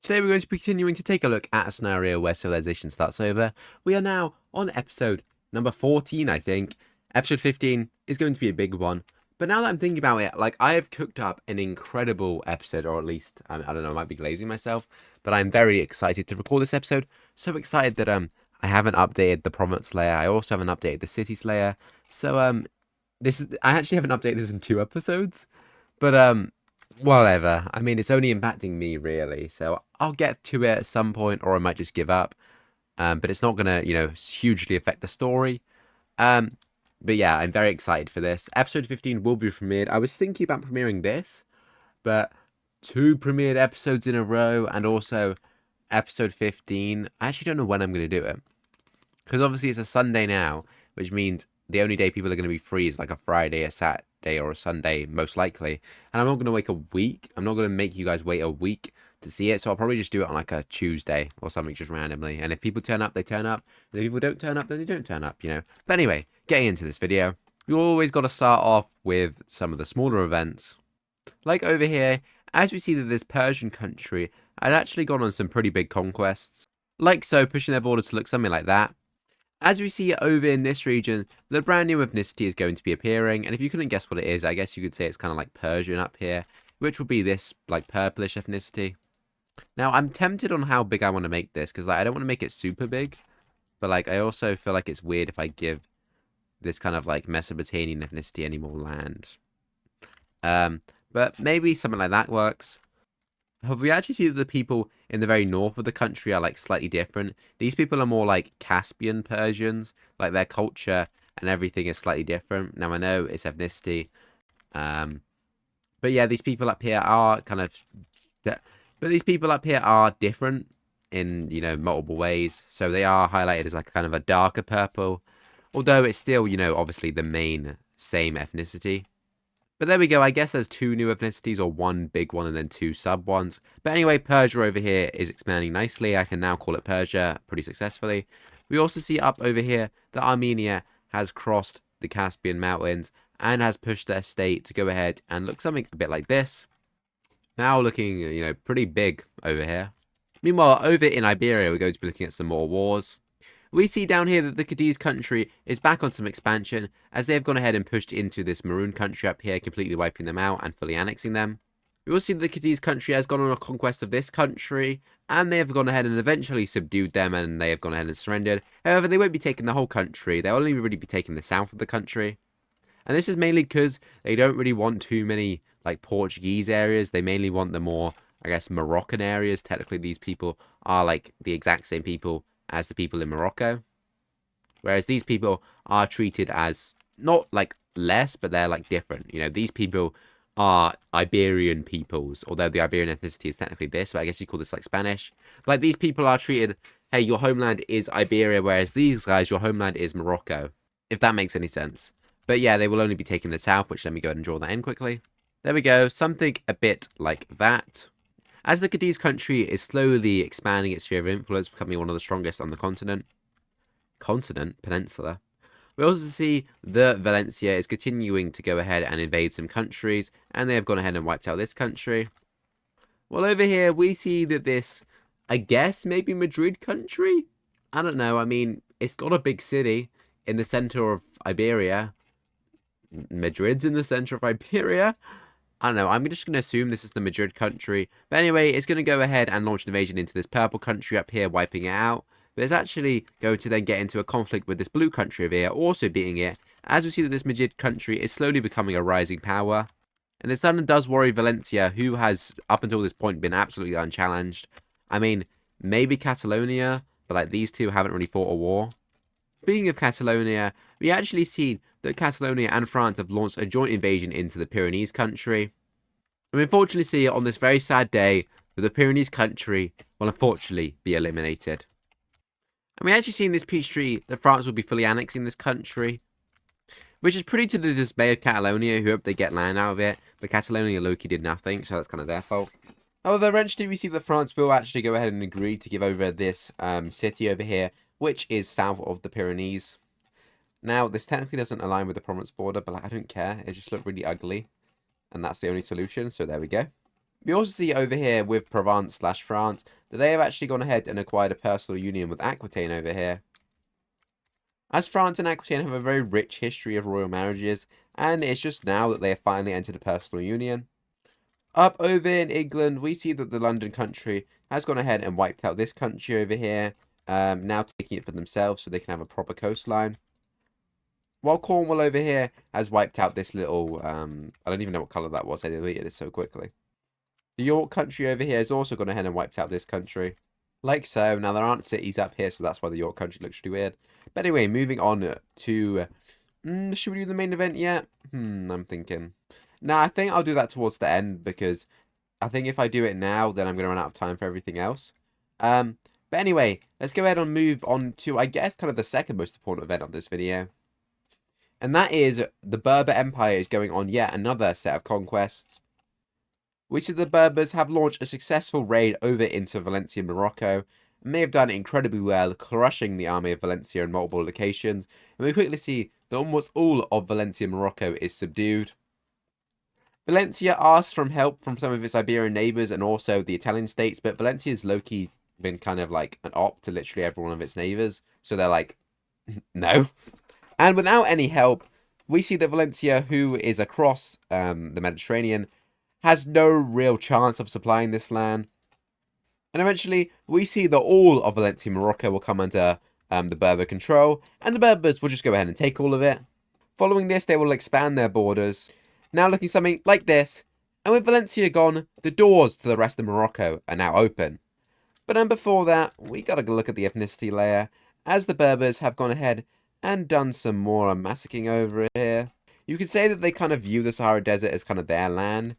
Today we're going to be continuing to take a look at a scenario where civilization starts over. We are now on episode number 14, I think. Episode 15 is going to be a big one. But now that I'm thinking about it, like, I have cooked up an incredible episode, or at least, I don't know, I might be glazing myself, but I'm very excited to record this episode. So excited that I haven't updated the province layer. I also haven't updated the cities layer. So I actually haven't updated this in 2 episodes. But whatever. I mean, it's only impacting me, really. So I'll get to it at some point, or I might just give up. But it's not going to, hugely affect the story. But yeah, I'm very excited for this. Episode 15 will be premiered. I was thinking about premiering this, but 2 premiered episodes in a row, and also episode 15. I actually don't know when I'm going to do it. Because obviously it's a Sunday now, which means the only day people are going to be free is like a Friday, a Saturday, or a Sunday, most likely. And I'm not going to wait a week. I'm not going to make you guys wait a week to see it. So I'll probably just do it on like a Tuesday or something, just randomly. And if people turn up, they turn up. And if people don't turn up, then they don't turn up, But anyway, getting into this video, you always got to start off with some of the smaller events. Like over here, as we see that this Persian country has actually gone on some pretty big conquests. Like so, pushing their border to look something like that. As we see over in this region, the brand new ethnicity is going to be appearing, and if you couldn't guess what it is, I guess you could say it's kind of like Persian up here, which will be this like purplish ethnicity. Now, I'm tempted on how big I want to make this, because I don't want to make it super big, but like I also feel like it's weird if I give this kind of like Mesopotamian ethnicity any more land. But maybe something like that works. But we actually see that the people in the very north of the country are like slightly different. These people are more like Caspian Persians, like their culture and everything is slightly different. Now I know it's ethnicity, but yeah, these people up here are different in multiple ways. So they are highlighted as like kind of a darker purple, although it's still obviously the same ethnicity. But there we go, I guess there's 2 new ethnicities, or 1 big one and then 2 sub ones. But anyway, Persia over here is expanding nicely. I can now call it Persia pretty successfully. We also see up over here that Armenia has crossed the Caspian Mountains and has pushed their state to go ahead and look something a bit like this. Now looking, pretty big over here. Meanwhile, over in Iberia, we're going to be looking at some more wars. We see down here that the Kurdish country is back on some expansion, as they have gone ahead and pushed into this maroon country up here, completely wiping them out and fully annexing them. We also see that the Kurdish country has gone on a conquest of this country, and they have gone ahead and eventually subdued them, and they have gone ahead and surrendered. However, they won't be taking the whole country, they'll only really be taking the south of the country. And this is mainly because they don't really want too many, like, Portuguese areas. They mainly want the more, I guess, Moroccan areas. Technically, these people are, like, the exact same people as the people in Morocco, whereas these people are treated as not like less, but they're like different. These people are Iberian peoples, although the Iberian ethnicity is technically this, but I guess you call this like Spanish. Like, these people are treated, hey, your homeland is Iberia, whereas these guys, your homeland is Morocco, if that makes any sense. But yeah, they will only be taking the south, which let me go ahead and draw that in quickly. There we go, something a bit like that. As the Kurdish country is slowly expanding its sphere of influence, becoming one of the strongest on the peninsula, we also see that Valencia is continuing to go ahead and invade some countries, and they have gone ahead and wiped out this country. Well, over here, we see that this, I guess, maybe Madrid country? I don't know, I mean, it's got a big city in the center of Iberia. Madrid's in the center of Iberia? I don't know, I'm just going to assume this is the Madrid country. But anyway, it's going to go ahead and launch an invasion into this purple country up here, wiping it out. But it's actually going to then get into a conflict with this blue country over here, also beating it. As we see that this Madrid country is slowly becoming a rising power. And this suddenly does worry Valencia, who has, up until this point, been absolutely unchallenged. I mean, maybe Catalonia, but like these two haven't really fought a war. Speaking of Catalonia, we actually see that Catalonia and France have launched a joint invasion into the Pyrenees country. And we unfortunately see on this very sad day that the Pyrenees country will unfortunately be eliminated. And we actually see in this peace treaty that France will be fully annexing this country, which is pretty to the dismay of Catalonia, who hope they get land out of it, but Catalonia low-key did nothing, so that's kind of their fault. However, eventually we see that France will actually go ahead and agree to give over this city over here, which is south of the Pyrenees. Now, this technically doesn't align with the province border, but I don't care. It just looked really ugly. And that's the only solution, so there we go. We also see over here with Provence/France that they have actually gone ahead and acquired a personal union with Aquitaine over here. As France and Aquitaine have a very rich history of royal marriages, and it's just now that they have finally entered a personal union. Up over in England, we see that the London country has gone ahead and wiped out this country over here, now taking it for themselves so they can have a proper coastline. While Cornwall over here has wiped out this little, I don't even know what colour that was, I deleted it so quickly. The York country over here has also gone ahead and wiped out this country. Like so. Now, there aren't cities up here, so that's why the York country looks really weird. But anyway, moving on to... should we do the main event yet? I'm thinking. Nah, I think I'll do that towards the end, because I think if I do it now, then I'm going to run out of time for everything else. But anyway, let's go ahead and move on to, I guess, kind of the second most important event of this video. And that is the Berber Empire is going on yet another set of conquests. We see the Berbers have launched a successful raid over into Valencia, Morocco, and they have done incredibly well, crushing the army of Valencia in multiple locations, and we quickly see that almost all of Valencia, Morocco is subdued. Valencia asks for help from some of its Iberian neighbours and also the Italian states, but Valencia's low-key been kind of like an op to literally every one of its neighbours, so they're like, no. And without any help, we see that Valencia, who is across the Mediterranean, has no real chance of supplying this land. And eventually, we see that all of Valencia, Morocco will come under the Berber control, and the Berbers will just go ahead and take all of it. Following this, they will expand their borders, now looking something like this. And with Valencia gone, the doors to the rest of Morocco are now open. But before that, we gotta look at the ethnicity layer, as the Berbers have gone ahead and done some more massacring over here. You could say that they kind of view the Sahara Desert as kind of their land,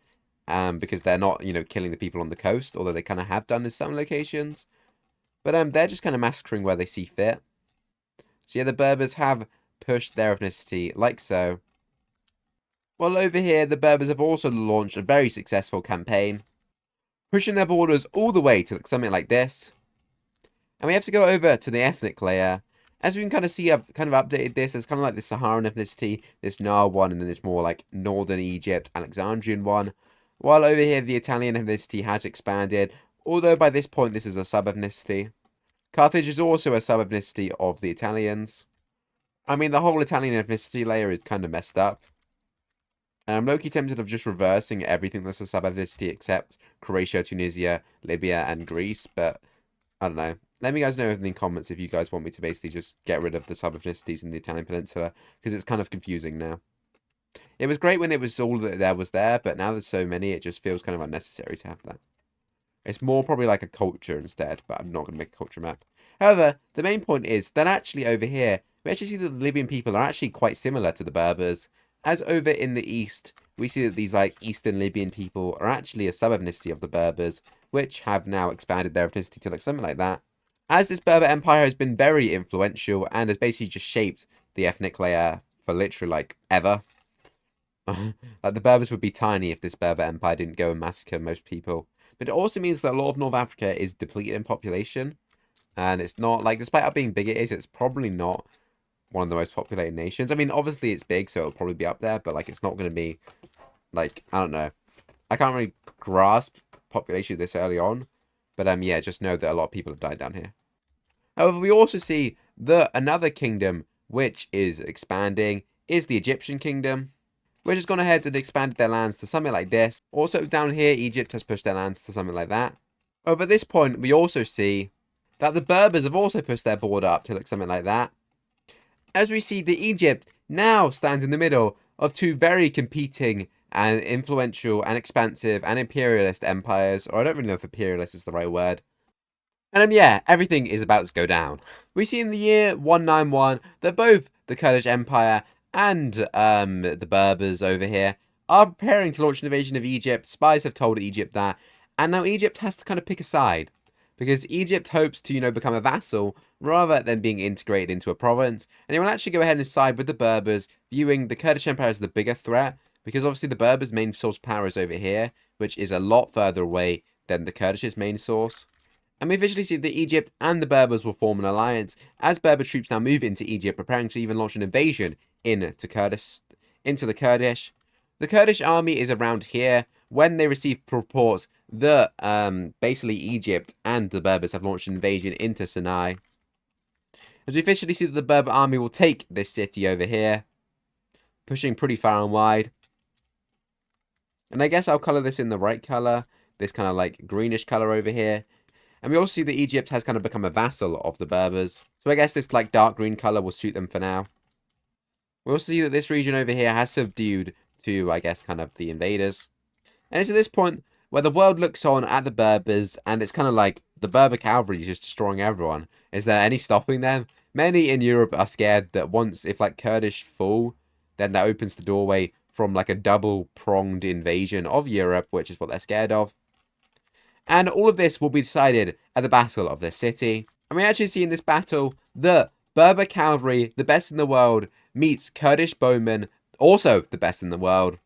because they're not, killing the people on the coast, although they kind of have done in some locations. But they're just kind of massacring where they see fit. So yeah, the Berbers have pushed their ethnicity like so. While over here, the Berbers have also launched a very successful campaign, pushing their borders all the way to something like this. And we have to go over to the ethnic layer. As we can kind of see, I've kind of updated this. There's kind of like the Saharan ethnicity, this Nile one, and then there's more like Northern Egypt, Alexandrian one. While over here, the Italian ethnicity has expanded, although by this point, this is a sub-ethnicity. Carthage is also a sub-ethnicity of the Italians. I mean, the whole Italian ethnicity layer is kind of messed up. I'm low-key tempted of just reversing everything that's a sub-ethnicity except Croatia, Tunisia, Libya, and Greece, but I don't know. Let me guys know in the comments if you guys want me to basically just get rid of the sub-ethnicities in the Italian peninsula, because it's kind of confusing now. It was great when it was all that there was there, but now there's so many, it just feels kind of unnecessary to have that. It's more probably like a culture instead, but I'm not going to make a culture map. However, the main point is that actually over here, we actually see that the Libyan people are actually quite similar to the Berbers. As over in the east, we see that these like Eastern Libyan people are actually a sub-ethnicity of the Berbers, which have now expanded their ethnicity to like something like that. As this Berber Empire has been very influential and has basically just shaped the ethnic layer for literally like ever. Like the Berbers would be tiny if this Berber Empire didn't go and massacre most people. But it also means that a lot of North Africa is depleted in population. And it's not, like, despite how being big it is, it's probably not one of the most populated nations. I mean, obviously it's big, so it'll probably be up there. But, like, it's not going to be, like, I don't know. I can't really grasp population this early on. But, yeah, just know that a lot of people have died down here. However, we also see that another kingdom which is expanding is the Egyptian kingdom, which has gone ahead and expanded their lands to something like this. Also, down here, Egypt has pushed their lands to something like that. Over at this point, we also see that the Berbers have also pushed their border up to look something like that. As we see that Egypt now stands in the middle of two very competing and influential and expansive and imperialist empires, or I don't really know if imperialist is the right word. And yeah, everything is about to go down. We see in the year 191 that both the Kurdish Empire and the Berbers over here are preparing to launch an invasion of Egypt. Spies have told Egypt that. And now Egypt has to kind of pick a side. Because Egypt hopes to, become a vassal rather than being integrated into a province. And they will actually go ahead and side with the Berbers, viewing the Kurdish Empire as the bigger threat. Because obviously the Berbers' main source of power is over here, which is a lot further away than the Kurdish's main source. And we visually see that Egypt and the Berbers will form an alliance as Berber troops now move into Egypt, preparing to even launch an invasion into the Kurdish. The Kurdish army is around here, when they received reports that basically Egypt and the Berbers have launched an invasion into Sinai. As we officially see that the Berber army will take this city over here, pushing pretty far and wide. And I guess I'll colour this in the right colour, this kind of like greenish colour over here. And we also see that Egypt has kind of become a vassal of the Berbers. So I guess this like dark green colour will suit them for now. We also see that this region over here has subdued to, I guess, kind of the invaders. And it's at this point where the world looks on at the Berbers, and it's kind of like the Berber cavalry is just destroying everyone. Is there any stopping them? Many in Europe are scared that once, if like Kurdish fall, then that opens the doorway from like a double-pronged invasion of Europe, which is what they're scared of. And all of this will be decided at the Battle of this city. And we actually see in this battle the Berber cavalry, the best in the world, meets Kurdish bowmen, also the best in the world.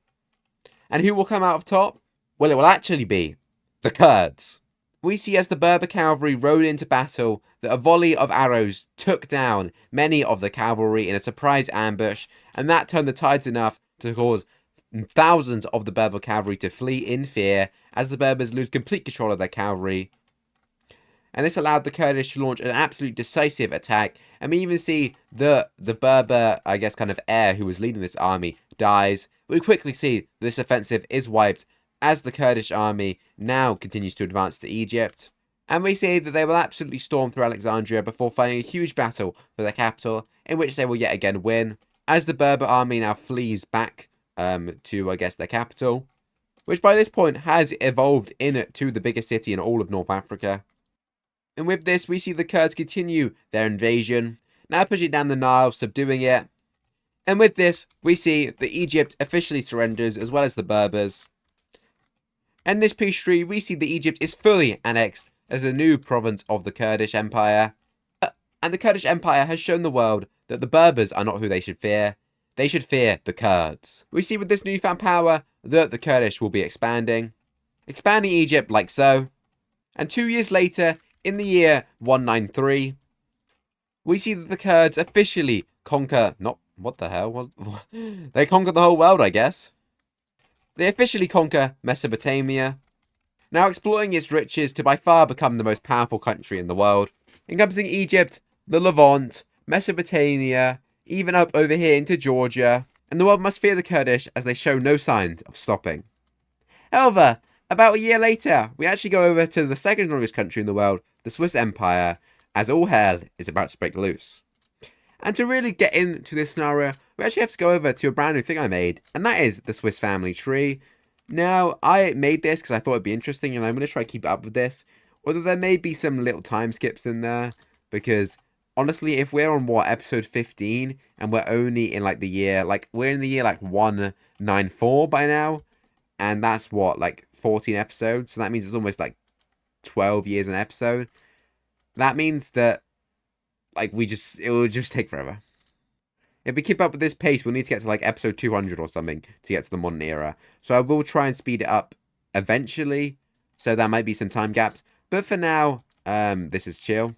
And who will come out of top? Well, it will actually be the Kurds. We see as the Berber cavalry rode into battle that a volley of arrows took down many of the cavalry in a surprise ambush, and that turned the tides enough to cause thousands of the Berber cavalry to flee in fear as the Berbers lose complete control of their cavalry. And this allowed the Kurdish to launch an absolute decisive attack. And we even see the Berber, I guess, kind of heir who was leading this army dies. We quickly see this offensive is wiped as the Kurdish army now continues to advance to Egypt. And we see that they will absolutely storm through Alexandria before fighting a huge battle for their capital, in which they will yet again win, as the Berber army now flees back to, I guess, their capital, which by this point has evolved into the biggest city in all of North Africa. And with this, we see the Kurds continue their invasion, now pushing down the Nile, subduing it. And with this, we see that Egypt officially surrenders, as well as the Berbers. And this peace treaty, we see that Egypt is fully annexed as a new province of the Kurdish Empire. And the Kurdish Empire has shown the world that the Berbers are not who they should fear. They should fear the Kurds. We see with this newfound power that the Kurdish will be expanding Egypt like so. And 2 years later, in the year 193, we see that the Kurds officially conquer, what the hell? They conquer the whole world, I guess. They officially conquer Mesopotamia, now exploiting its riches to by far become the most powerful country in the world, encompassing Egypt, the Levant, Mesopotamia, even up over here into Georgia, and the world must fear the Kurdish as they show no signs of stopping. However, about a year later, we actually go over to the second longest country in the world, the Swiss Empire, as all hell is about to break loose. And to really get into this scenario, we actually have to go over to a brand new thing I made, and that is the Swiss family tree. Now, I made this because I thought it'd be interesting, and I'm going to try to keep up with this, although there may be some little time skips in there, because honestly, if we're on, episode 15, and we're only in, like, the year, like, we're in the year, like, 194 by now, and that's, 14 episodes, so that means it's almost, 12 years an episode. That means that, it will just take forever. If we keep up with this pace, we'll need to get to, episode 200 or something to get to the modern era. So I will try and speed it up eventually, so there might be some time gaps. But for now, this is chill.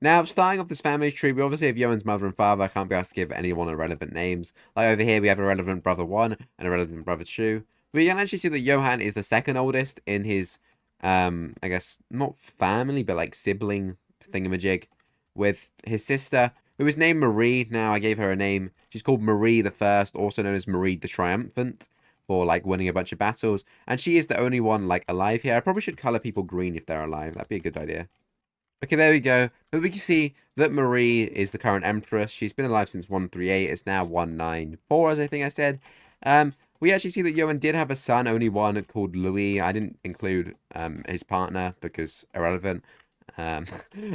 Now, starting off this family tree, we obviously have Johann's mother and father. I can't be asked to give anyone irrelevant names. Like over here, we have a relevant brother 1 and a relevant brother 2. But you can actually see that Johann is the second oldest in his, I guess, not family, but sibling thingamajig, with his sister, who is named Marie. Now, I gave her a name. She's called Marie the First, also known as Marie the Triumphant, for, winning a bunch of battles. And she is the only one, alive here. I probably should color people green if they're alive. That'd be a good idea. Okay, there we go. But we can see that Marie is the current empress. She's been alive since 138. It's now 194, as I think I said. We actually see that Johann did have a son, only one, called Louis. I didn't include his partner because irrelevant. I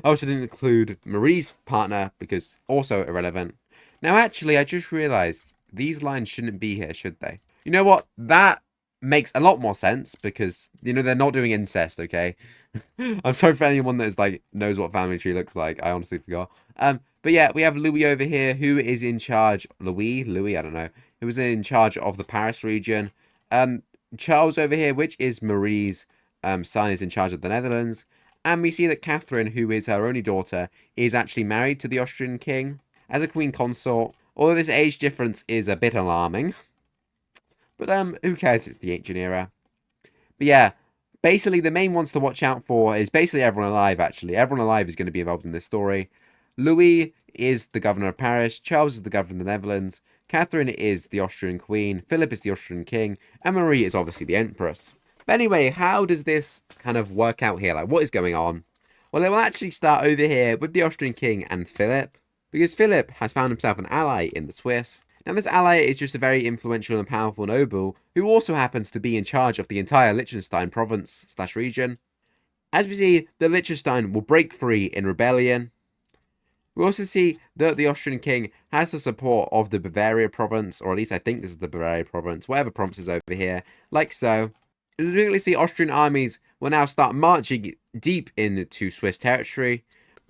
also didn't include Marie's partner because also irrelevant. Now, actually, I just realized these lines shouldn't be here, should they? You know what? That makes a lot more sense because, they're not doing incest, okay? I'm sorry for anyone that is, knows what family tree looks like. I honestly forgot. But yeah, we have Louis over here who is in charge. Louis, I don't know. Who is in charge of the Paris region. Charles over here, which is Marie's son, is in charge of the Netherlands. And we see that Catherine, who is her only daughter, is actually married to the Austrian king as a queen consort. Although this age difference is a bit alarming. But who cares? It's the ancient era. But yeah, basically the main ones to watch out for is basically everyone alive, actually. Everyone alive is going to be involved in this story. Louis is the governor of Paris, Charles is the governor of the Netherlands, Catherine is the Austrian queen, Philip is the Austrian king, and Marie is obviously the empress. But anyway, how does this kind of work out here? Like, what is going on? Well, it will actually start over here with the Austrian king and Philip, because Philip has found himself an ally in the Swiss. Now, this ally is just a very influential and powerful noble who also happens to be in charge of the entire Liechtenstein province/region. As we see, the Liechtenstein will break free in rebellion. We also see that the Austrian king has the support of the Bavaria province, or at least I think this is the Bavaria province, whatever province is over here, like so. We really see Austrian armies will now start marching deep into Swiss territory.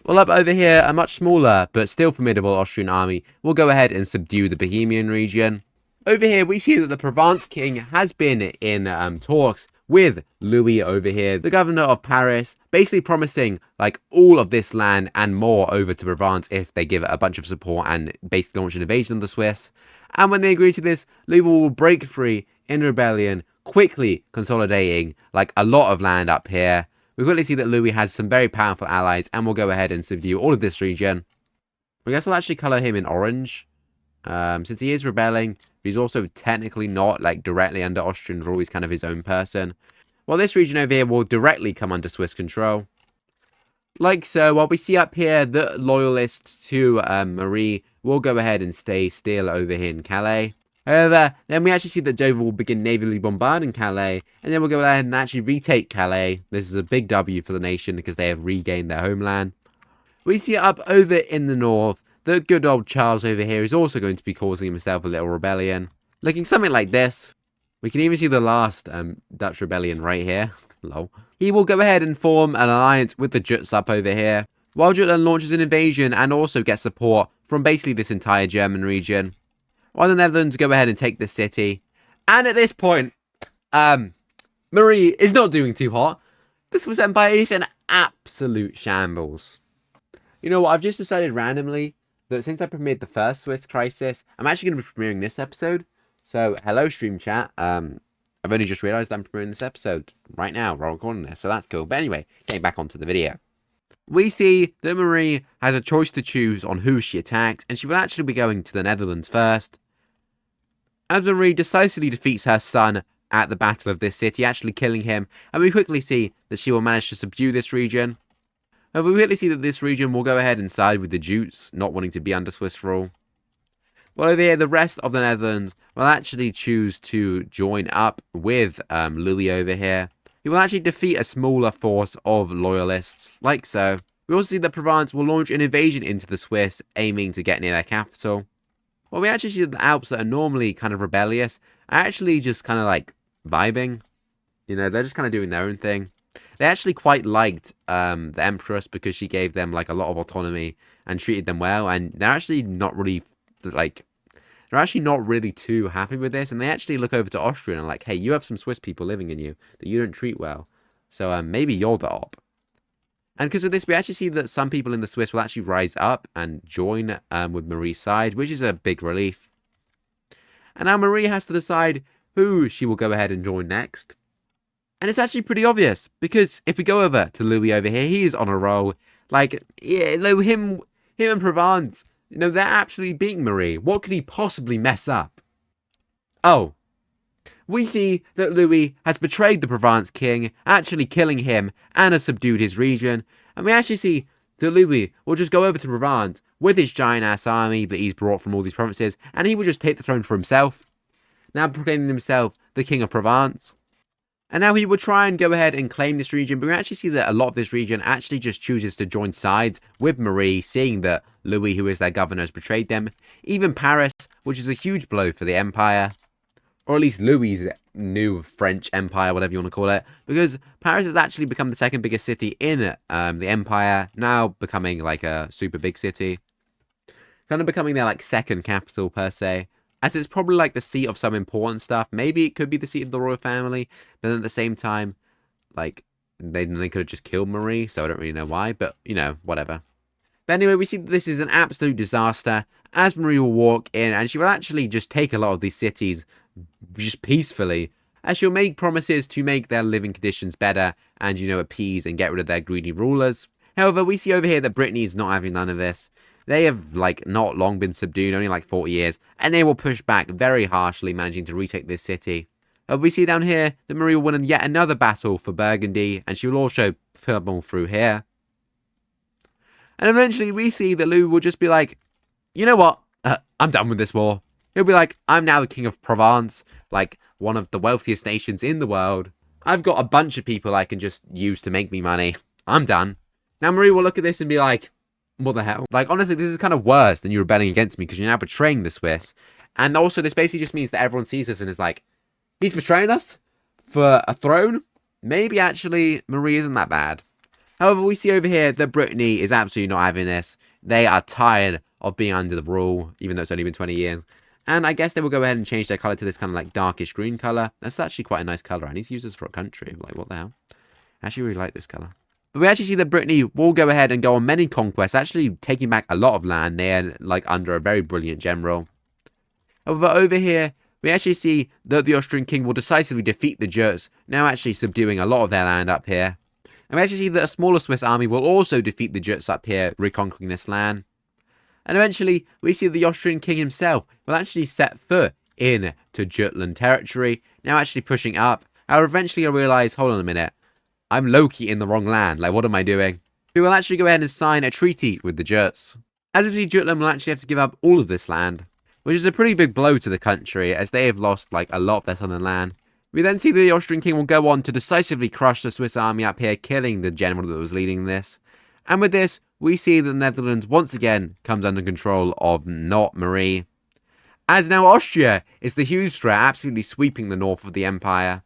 Well, up over here, a much smaller but still formidable Austrian army will go ahead and subdue the Bohemian region. Over here, we see that the Provence king has been in talks with Louis over here, the governor of Paris, basically promising like all of this land and more over to Provence if they give it a bunch of support and basically launch an invasion of the Swiss. And when they agree to this, Louis will break free in rebellion, quickly consolidating like a lot of land up here. We quickly see that Louis has some very powerful allies and will go ahead and subdue all of this region. I guess I'll actually colour him in orange. Since he is rebelling, but he's also technically not like directly under Austrian rule. He's kind of his own person. Well, this region over here will directly come under Swiss control. Like so, while we see up here that loyalists to Marie will go ahead and stay still over here in Calais. However, then we actually see that Dover will begin navally bombarding Calais, and then we'll go ahead and actually retake Calais. This is a big W for the nation because they have regained their homeland. We see up over in the north, the good old Charles over here is also going to be causing himself a little rebellion. Looking something like this. We can even see the last Dutch rebellion right here. Lol. He will go ahead and form an alliance with the Juts up over here, while Jutland launches an invasion and also gets support from basically this entire German region. While the Netherlands go ahead and take the city. And at this point, Marie is not doing too hot. The Swiss Empire is an absolute shambles. You know what, I've just decided randomly that since I premiered the first Swiss Crisis, I'm actually going to be premiering this episode. So, hello stream chat. I've only just realised I'm premiering this episode right now while recording this, so that's cool. But anyway, getting back onto the video. We see that Marie has a choice to choose on who she attacks, and she will actually be going to the Netherlands first. As Marie decisively defeats her son at the Battle of this city, actually killing him, and we quickly see that she will manage to subdue this region. And we quickly see that this region will go ahead and side with the Jutes, not wanting to be under Swiss rule. Well, over here, the rest of the Netherlands will actually choose to join up with Louis over here. He will actually defeat a smaller force of loyalists, like so. We also see that Provence will launch an invasion into the Swiss, aiming to get near their capital. Well, we actually see that the Alps that are normally kind of rebellious are actually just kind of like vibing. You know, they're just kind of doing their own thing. They actually quite liked the Empress because she gave them like a lot of autonomy and treated them well, and they're actually not really too happy with this, and they actually look over to Austria and are like, hey, you have some Swiss people living in you that you don't treat well, so maybe you're the op. And because of this, we actually see that some people in the Swiss will actually rise up and join with Marie's side, which is a big relief. And now Marie has to decide who she will go ahead and join next. And it's actually pretty obvious, because if we go over to Louis over here, he is on a roll. Like, yeah, him and Provence, you know, they're absolutely beating Marie. What could he possibly mess up? Oh, we see that Louis has betrayed the Provence king, actually killing him, and has subdued his region. And we actually see that Louis will just go over to Provence with his giant-ass army that he's brought from all these provinces, and he will just take the throne for himself, now proclaiming himself the king of Provence. And now he will try and go ahead and claim this region, but we actually see that a lot of this region actually just chooses to join sides with Marie, seeing that Louis, who is their governor, has betrayed them. Even Paris, which is a huge blow for the empire, or at least Louis's new French empire, whatever you want to call it, because Paris has actually become the second biggest city in the empire, now becoming like a super big city, kind of becoming their like second capital per se. As it's probably like the seat of some important stuff. Maybe it could be the seat of the royal family. But then at the same time, like, they could have just killed Marie. So I don't really know why. But, you know, whatever. But anyway, we see that this is an absolute disaster. As Marie will walk in. And she will actually just take a lot of these cities just peacefully. as she'll make promises to make their living conditions better and, appease and get rid of their greedy rulers. However, we see over here that Brittany is not having none of this. They have, not long been subdued, only 40 years, and they will push back very harshly, managing to retake this city. We see down here that Marie will win yet another battle for Burgundy, and she will also pummel through here. And eventually we see that Louis will just be like, you know what, I'm done with this war. He'll be like, I'm now the king of Provence, one of the wealthiest nations in the world. I've got a bunch of people I can just use to make me money. I'm done. Now Marie will look at this and be like, what the hell? Honestly, this is kind of worse than you rebelling against me because you're now betraying the Swiss. And also, this basically just means that everyone sees this and is like, he's betraying us for a throne? Maybe actually Marie isn't that bad. However, we see over here that Brittany is absolutely not having this. They are tired of being under the rule, even though it's only been 20 years. And I guess they will go ahead and change their colour to this kind of darkish green colour. That's actually quite a nice colour. I need to use this for a country. What the hell? I actually really like this colour. But we actually see that Brittany will go ahead and go on many conquests, actually taking back a lot of land there, under a very brilliant general. However, over here, we actually see that the Austrian king will decisively defeat the Jutes, now actually subduing a lot of their land up here. And we actually see that a smaller Swiss army will also defeat the Jutes up here, reconquering this land. And eventually, we see the Austrian king himself will actually set foot into Jutland territory, now actually pushing up. However, eventually I realise, hold on a minute, I'm low-key in the wrong land, what am I doing? We will actually go ahead and sign a treaty with the Jutes. As we see, Jutland will actually have to give up all of this land, which is a pretty big blow to the country, as they have lost, a lot of their southern land. We then see that the Austrian king will go on to decisively crush the Swiss army up here, killing the general that was leading this. And with this, we see that the Netherlands once again comes under control of not Marie. As now Austria is the huge threat, absolutely sweeping the north of the empire.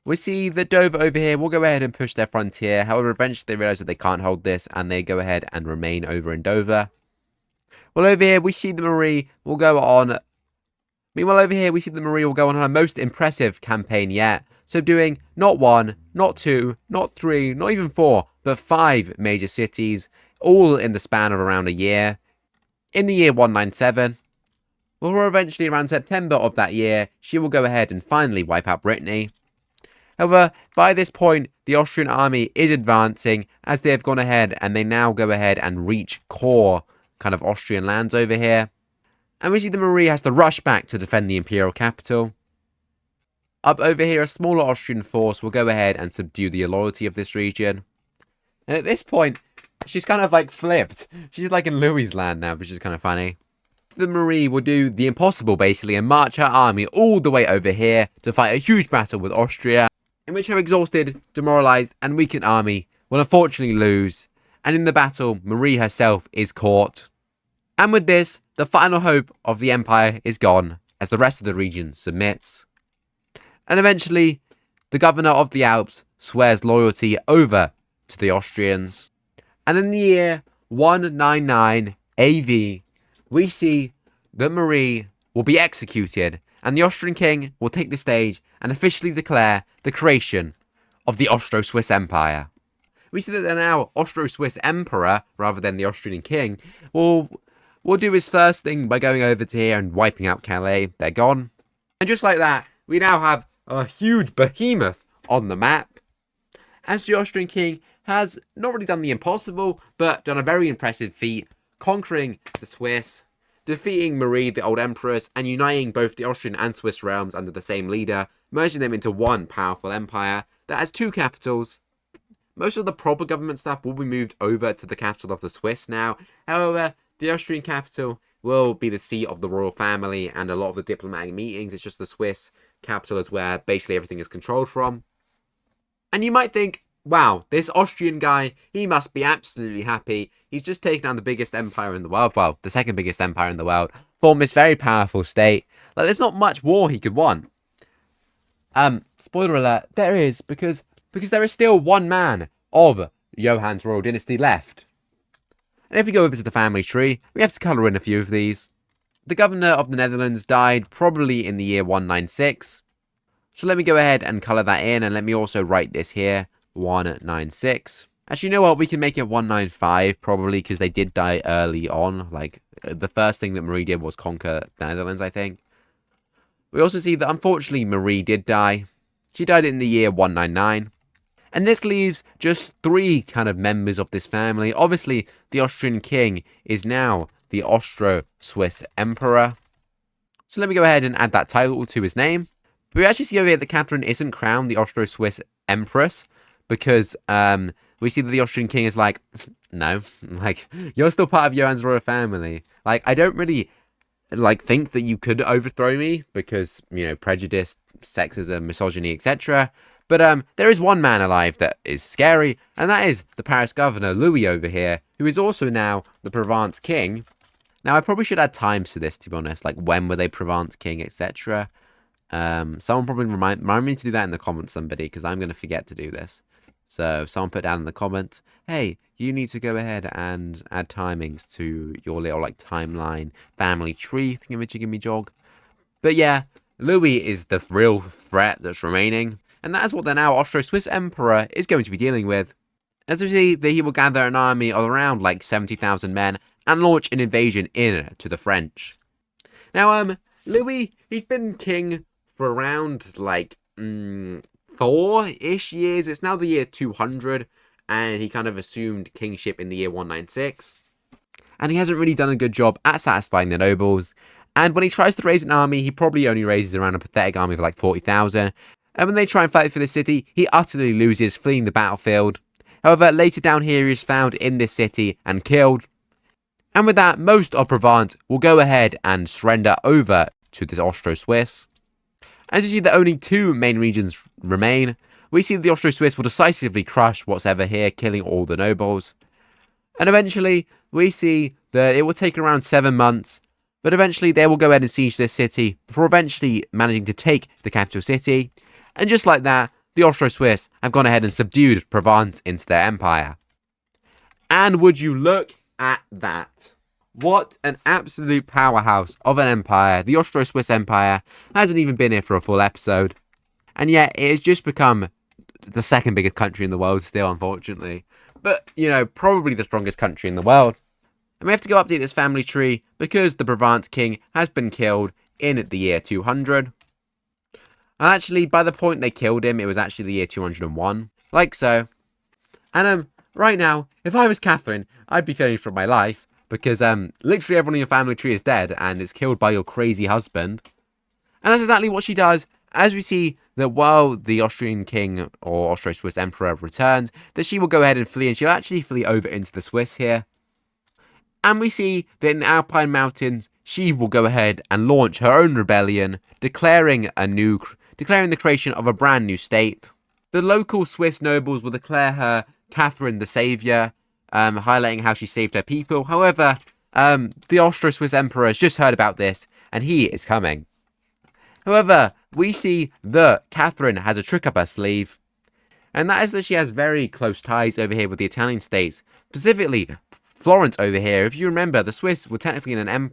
We see that Dover over here will go ahead and push their frontier. However, eventually they realise that they can't hold this, and they go ahead and remain over in Dover. Well, over here we see that Marie will go on. Meanwhile, over here we see that Marie will go on her most impressive campaign yet, subduing not 1, not 2, not 3, not even 4, but 5 major cities, all in the span of around a year. In the year 197, or eventually around September of that year, she will go ahead and finally wipe out Brittany. However, by this point, the Austrian army is advancing as they have gone ahead, and they now go ahead and reach core kind of Austrian lands over here. And we see that Marie has to rush back to defend the imperial capital. Up over here, a smaller Austrian force will go ahead and subdue the loyalty of this region. And at this point, she's kind of flipped. She's in Louis' land now, which is kind of funny. The Marie will do the impossible basically and march her army all the way over here to fight a huge battle with Austria, in which her exhausted, demoralized and weakened army will unfortunately lose, and in the battle Marie herself is caught. And with this, the final hope of the empire is gone, as the rest of the region submits. And eventually, the governor of the Alps swears loyalty over to the Austrians. And in the year 199 AV, we see that Marie will be executed, and the Austrian king will take the stage and officially declare the creation of the Austro-Swiss Empire. We see that the now Austro-Swiss emperor, rather than the Austrian king, will do his first thing by going over to here and wiping out Calais. They're gone. And just like that, we now have a huge behemoth on the map, as the Austrian king has not really done the impossible, but done a very impressive feat, conquering the Swiss, defeating Marie, the old empress, and uniting both the Austrian and Swiss realms under the same leader, merging them into one powerful empire that has 2 capitals. Most of the proper government stuff will be moved over to the capital of the Swiss now. However, the Austrian capital will be the seat of the royal family and a lot of the diplomatic meetings. It's just the Swiss capital is where basically everything is controlled from. And you might think, wow, this Austrian guy, he must be absolutely happy. He's just taken down the biggest empire in the world, well, the second biggest empire in the world, formed this very powerful state. There's not much war he could want. Spoiler alert, there is, because there is still one man of Johann's royal dynasty left. And if we go over to the family tree, we have to colour in a few of these. The governor of the Netherlands died probably in the year 196. So let me go ahead and colour that in, and let me also write this here, 196. Actually, you know what? We can make it 195 probably, because they did die early on. The first thing that Marie did was conquer the Netherlands, I think. We also see that unfortunately Marie did die. She died in the year 199. And this leaves just 3 kind of members of this family. Obviously, the Austrian king is now the Austro-Swiss emperor. So let me go ahead and add that title to his name. But we actually see over here that Catherine isn't crowned the Austro-Swiss empress because we see that the Austrian king is like, no, like, you're still part of Johann's royal family. Like, I don't really, like, think that you could overthrow me because, you know, prejudice, sexism, misogyny, etc. But there is one man alive that is scary, and that is the Paris governor, Louis, over here, who is also now the Provence king. Now, I probably should add times to this, to be honest, like when were they Provence king, etc. Someone probably remind me to do that in the comments, somebody, because I'm going to forget to do this. So someone put down in the comments, hey, you need to go ahead and add timings to your little, like, timeline family tree thingamajiggy-jog. But yeah, Louis is the real threat that's remaining. And that is what the now Austro-Swiss emperor is going to be dealing with. As we see that he will gather an army of around like 70,000 men and launch an invasion into the French. Now, Louis, he's been king for around like 4-ish years. It's now the year 200, and he kind of assumed kingship in the year 196. And he hasn't really done a good job at satisfying the nobles. And when he tries to raise an army, he probably only raises around a pathetic army of like 40,000. And when they try and fight for the city, he utterly loses, fleeing the battlefield. However, later down here, he is found in this city and killed. And with that, most of Provence will go ahead and surrender over to this Austro-Swiss. As you see that only 2 main regions remain, we see that the Austro-Swiss will decisively crush what's ever here, killing all the nobles. And eventually, we see that it will take around 7 months, but eventually they will go ahead and siege this city, before eventually managing to take the capital city. And just like that, the Austro-Swiss have gone ahead and subdued Provence into their empire. And would you look at that? What an absolute powerhouse of an empire. The Austro-Swiss Empire hasn't even been here for a full episode. And yet, it has just become the 2nd biggest country in the world still, unfortunately. But, you know, probably the strongest country in the world. And we have to go update this family tree because the Provence king has been killed in the year 200. And actually, by the point they killed him, it was actually the year 201. Like so. And right now, if I was Catherine, I'd be fearing for my life. Because literally everyone in your family tree is dead and is killed by your crazy husband. And that's exactly what she does. As we see that while the Austrian king or Austro-Swiss emperor returns, that she will go ahead and flee. And she'll actually flee over into the Swiss here. And we see that in the Alpine mountains, she will go ahead and launch her own rebellion, declaring the creation of a brand new state. The local Swiss nobles will declare her Catherine the Saviour, highlighting how she saved her people. However, the Austro-Swiss emperor has just heard about this, and he is coming. However, we see that Catherine has a trick up her sleeve, and that is that she has very close ties over here with the Italian states, specifically Florence over here. If you remember, the Swiss were technically in an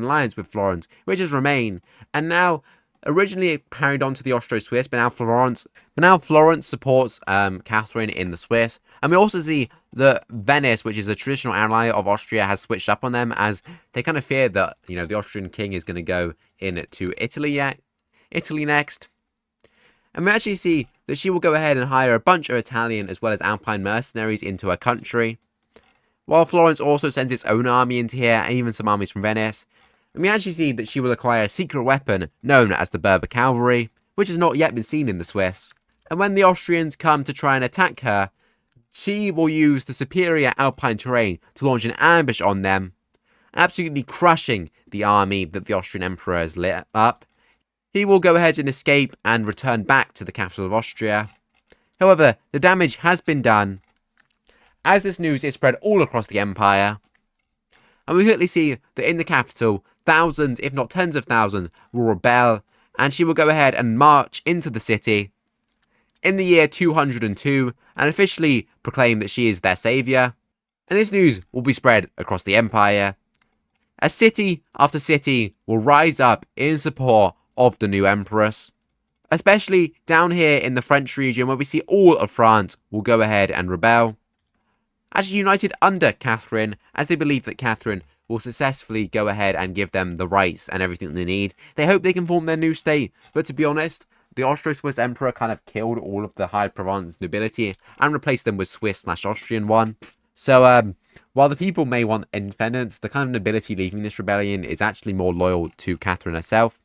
alliance with Florence, which has remained, and now originally it carried on to the Austro-Swiss, but now Florence supports Catherine in the Swiss. And we also see that Venice, which is a traditional ally of Austria, has switched up on them as they kind of fear that, you know, the Austrian king is going to go into Italy next. And we actually see that she will go ahead and hire a bunch of Italian as well as Alpine mercenaries into her country, while Florence also sends its own army into here and even some armies from Venice. And we actually see that she will acquire a secret weapon known as the Berber cavalry, which has not yet been seen in the Swiss. And when the Austrians come to try and attack her, she will use the superior Alpine terrain to launch an ambush on them, absolutely crushing the army that the Austrian emperor has lit up. He will go ahead and escape and return back to the capital of Austria. However, the damage has been done, as this news is spread all across the empire. And we quickly see that in the capital, thousands, if not tens of thousands, will rebel, and she will go ahead and march into the city in the year 202 and officially proclaim that she is their saviour. And this news will be spread across the empire, as city after city will rise up in support of the new empress, especially down here in the French region, where we see all of France will go ahead and rebel, actually united under Catherine, as they believe that Catherine will successfully go ahead and give them the rights and everything they need. They hope they can form their new state, but to be honest, the Austro-Swiss emperor kind of killed all of the High Provence nobility and replaced them with Swiss/Austrian one. So, while the people may want independence, the kind of nobility leaving this rebellion is actually more loyal to Catherine herself.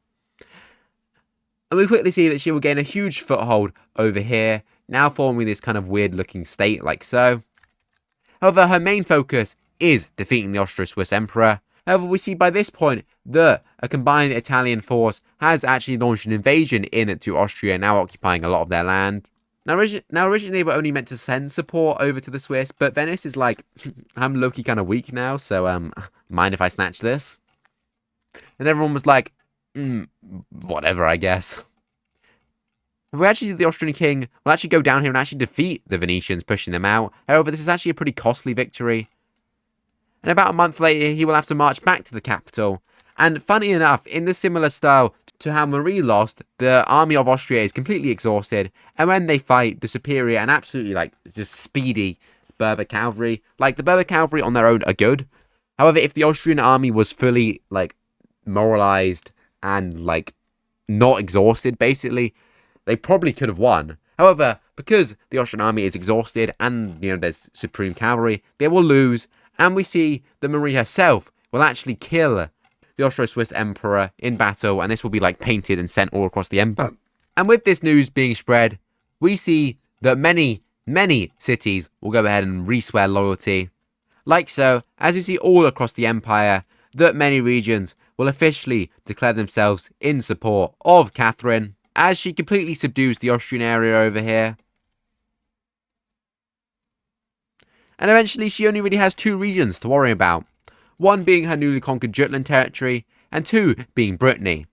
And we quickly see that she will gain a huge foothold over here, now forming this kind of weird-looking state like so. However, her main focus is defeating the Austro-Swiss emperor. However, we see by this point that a combined Italian force has actually launched an invasion into Austria, now occupying a lot of their land. Now, originally they were only meant to send support over to the Swiss, but Venice is like, I'm low-key kind of weak now, so mind if I snatch this? And everyone was like, whatever, I guess. We actually see the Austrian king will actually go down here and actually defeat the Venetians, pushing them out. However, this is actually a pretty costly victory. And about a month later, he will have to march back to the capital. And funny enough, in the similar style to how Marie lost, the army of Austria is completely exhausted. And when they fight, the superior and absolutely, like, just speedy Berber cavalry, like, the Berber cavalry on their own are good. However, if the Austrian army was fully, like, moralized and, like, not exhausted, basically, they probably could have won. However, because the Austrian army is exhausted and, you know, there's supreme cavalry, they will lose. And we see that Marie herself will actually kill the Austro-Swiss emperor in battle, and this will be like painted and sent all across the empire. And with this news being spread, we see that many cities will go ahead and re-swear loyalty. Like so, as we see all across the empire, that many regions will officially declare themselves in support of Catherine, as she completely subdues the Austrian area over here. And eventually she only really has two regions to worry about. One being her newly conquered Jutland territory, and two being Brittany.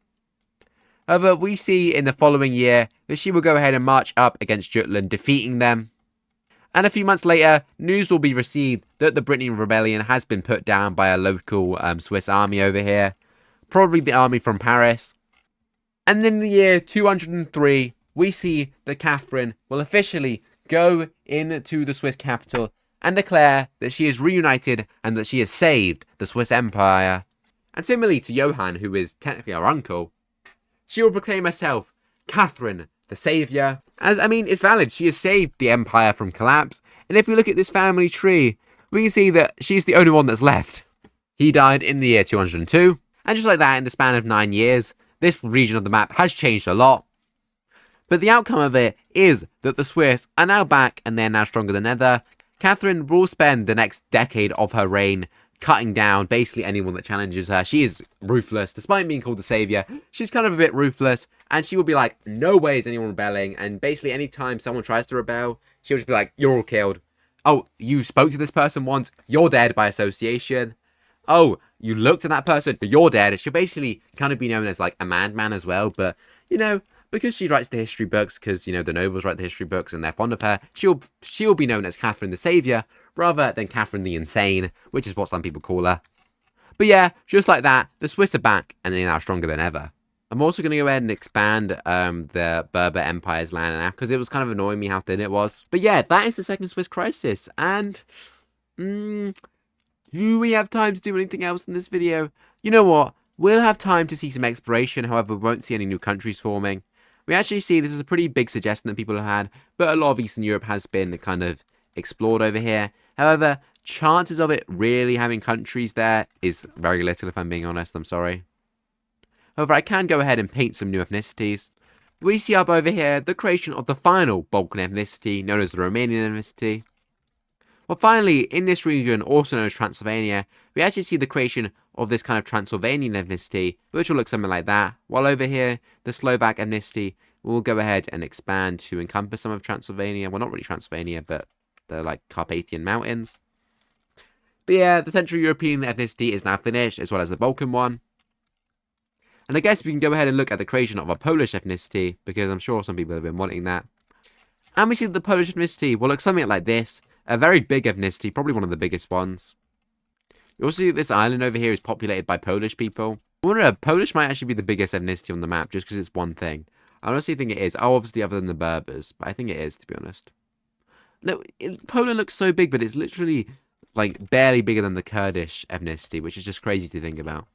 However, we see in the following year that she will go ahead and march up against Jutland, defeating them. And a few months later, news will be received that the Brittany rebellion has been put down by a local Swiss army over here. Probably the army from Paris. And in the year 203, we see that Catherine will officially go into the Swiss capital and declare that she is reunited and that she has saved the Swiss Empire. And similarly to Johann, who is technically our uncle, she will proclaim herself Catherine the Saviour. As, I mean, it's valid, she has saved the empire from collapse. And if we look at this family tree, we can see that she's the only one that's left. He died in the year 202, and just like that, in the span of 9 years, this region of the map has changed a lot. But the outcome of it is that the Swiss are now back and they're now stronger than ever. Catherine will spend the next decade of her reign cutting down basically anyone that challenges her. She is ruthless. Despite being called the Saviour, she's kind of a bit ruthless. And she will be like, no way is anyone rebelling. And basically anytime someone tries to rebel, she'll just be like, you're all killed. Oh, you spoke to this person once, you're dead by association. Oh, you looked at that person, you're dead. She'll basically kind of be known as like a madman as well. But, you know, because she writes the history books, because, you know, the nobles write the history books and they're fond of her, she'll be known as Catherine the Saviour, rather than Catherine the Insane, which is what some people call her. But yeah, just like that, the Swiss are back, and they're now stronger than ever. I'm also going to go ahead and expand the Berber Empire's land now, because it was kind of annoying me how thin it was. But yeah, that is the second Swiss crisis, and do we have time to do anything else in this video? You know what? We'll have time to see some exploration, however, we won't see any new countries forming. We actually see this is a pretty big suggestion that people have had, but a lot of Eastern Europe has been kind of explored over here. However, chances of it really having countries there is very little, if I'm being honest, I'm sorry. However, I can go ahead and paint some new ethnicities. We see up over here the creation of the final Balkan ethnicity, known as the Romanian ethnicity. Well, finally, in this region, also known as Transylvania, we actually see the creation of this kind of Transylvanian ethnicity, which will look something like that. While over here, the Slovak ethnicity will go ahead and expand to encompass some of Transylvania. Well, not really Transylvania, but the, like, Carpathian Mountains. But yeah, the Central European ethnicity is now finished, as well as the Balkan one. And I guess we can go ahead and look at the creation of a Polish ethnicity, because I'm sure some people have been wanting that. And we see that the Polish ethnicity will look something like this. A very big ethnicity, probably one of the biggest ones. You also see that this island over here is populated by Polish people. I wonder if Polish might actually be the biggest ethnicity on the map, just because it's one thing. I honestly think it is. Oh, obviously other than the Berbers, but I think it is, to be honest. No, Poland looks so big, but it's literally, like, barely bigger than the Kurdish ethnicity, which is just crazy to think about.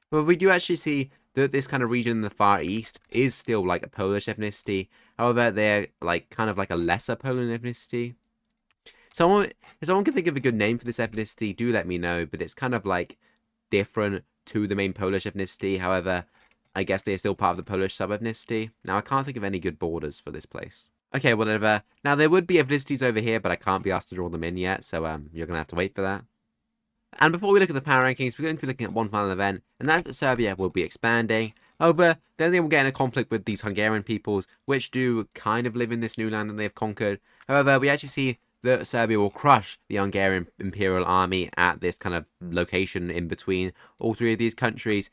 But we do actually see that this kind of region in the Far East is still like a Polish ethnicity. However, they're like kind of like a lesser Polish ethnicity. If someone can think of a good name for this ethnicity, do let me know. But it's kind of like different to the main Polish ethnicity. However, I guess they're still part of the Polish sub-ethnicity. Now, I can't think of any good borders for this place. Okay, whatever. Now, there would be ethnicities over here, but I can't be asked to draw them in yet. So you're going to have to wait for that. And before we look at the power rankings, we're going to be looking at one final event, and that's that Serbia will be expanding. However, then they will get in a conflict with these Hungarian peoples, which do kind of live in this new land that they've conquered. However, we actually see that Serbia will crush the Hungarian Imperial Army at this kind of location in between all three of these countries.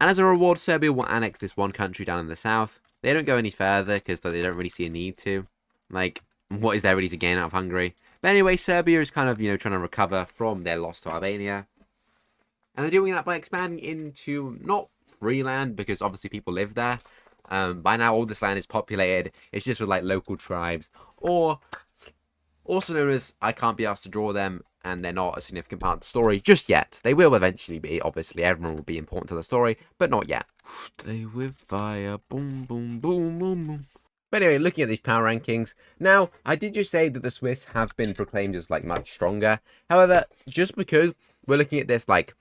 And as a reward, Serbia will annex this one country down in the south. They don't go any further because they don't really see a need to. Like, what is there really to gain out of Hungary? But anyway, Serbia is kind of, trying to recover from their loss to Albania. And they're doing that by expanding into not free land, because obviously people live there. By now, all this land is populated. It's just with, like, local tribes. Or, also known as, I can't be asked to draw them, and they're not a significant part of the story just yet. They will eventually be, obviously. Everyone will be important to the story, but not yet. Stay with fire, boom, boom, boom, boom, boom. But anyway, looking at these power rankings, now, I did just say that the Swiss have been proclaimed as, like, much stronger. However, just because we're looking at this, like,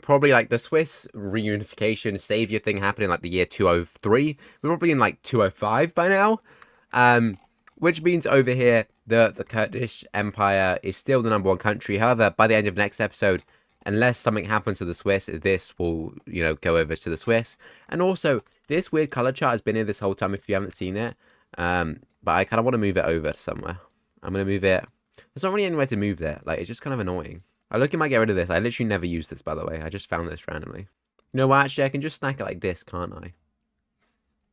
probably, like, the Swiss reunification savior thing happened in, like, the year 203. We're probably in, like, 205 by now. Which means over here, the Kurdish Empire is still the #1 country. However, by the end of next episode, unless something happens to the Swiss, this will, go over to the Swiss. And also, this weird color chart has been here this whole time if you haven't seen it. But I kind of want to move it over somewhere. I'm going to move it. There's not really anywhere to move there. Like, it's just kind of annoying. I look, I might get rid of this. I literally never use this, by the way. I just found this randomly. You know what? Actually, I can just snack it like this, can't I?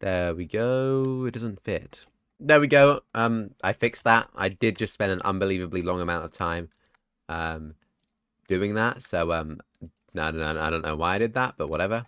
There we go. It doesn't fit. There we go. I fixed that. I did just spend an unbelievably long amount of time doing that. So, I don't know why I did that, but whatever.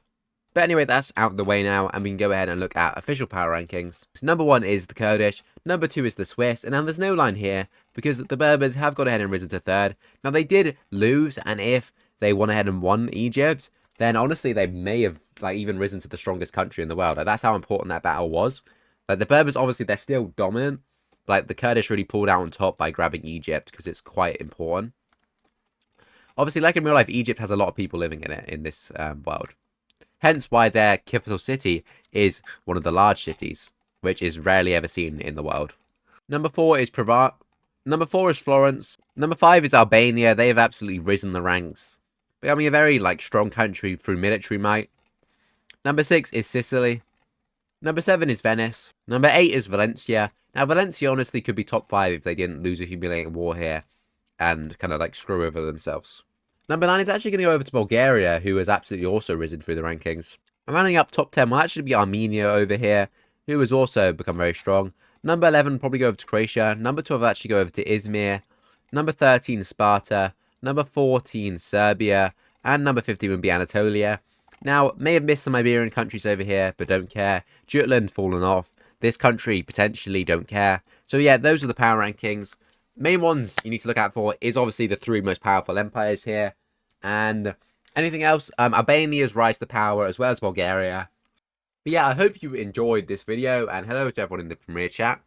But anyway, that's out of the way now, and we can go ahead and look at official power rankings. So #1 is the Kurdish, #2 is the Swiss, and now there's no line here, because the Berbers have gone ahead and risen to 3rd. Now, they did lose, and if they went ahead and won Egypt, then honestly, they may have even risen to the strongest country in the world. Like, that's how important that battle was. Like, the Berbers, obviously, they're still dominant. Like, the Kurdish really pulled out on top by grabbing Egypt, because it's quite important. Obviously, like in real life, Egypt has a lot of people living in it, in this world. Hence why their capital city is one of the large cities, which is rarely ever seen in the world. #4 is #4 is Florence. #5 is Albania. They have absolutely risen the ranks, becoming a very, strong country through military might. #6 is Sicily. #7 is Venice. #8 is Valencia. Now, Valencia honestly could be top 5 if they didn't lose a humiliating war here and kind of, screw over themselves. #9 is actually going to go over to Bulgaria, who has absolutely also risen through the rankings. And rounding up top 10 will actually be Armenia over here, who has also become very strong. #11 will probably go over to Croatia. #12 will actually go over to Izmir. #13 Sparta. #14 Serbia. And #15 would be Anatolia. Now, may have missed some Iberian countries over here, but don't care. Jutland fallen off. This country potentially don't care. So yeah, those are the power rankings. Main ones you need to look out for is obviously the 3 most powerful empires here. And anything else, Albania's rise to power as well as Bulgaria. But yeah, I hope you enjoyed this video, and hello to everyone in the Premiere chat.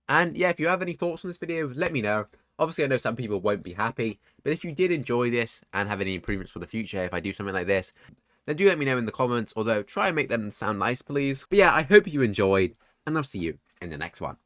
And yeah, if you have any thoughts on this video, let me know. Obviously, I know some people won't be happy, but if you did enjoy this and have any improvements for the future, if I do something like this, then do let me know in the comments, although try and make them sound nice, please. But yeah, I hope you enjoyed, and I'll see you in the next one.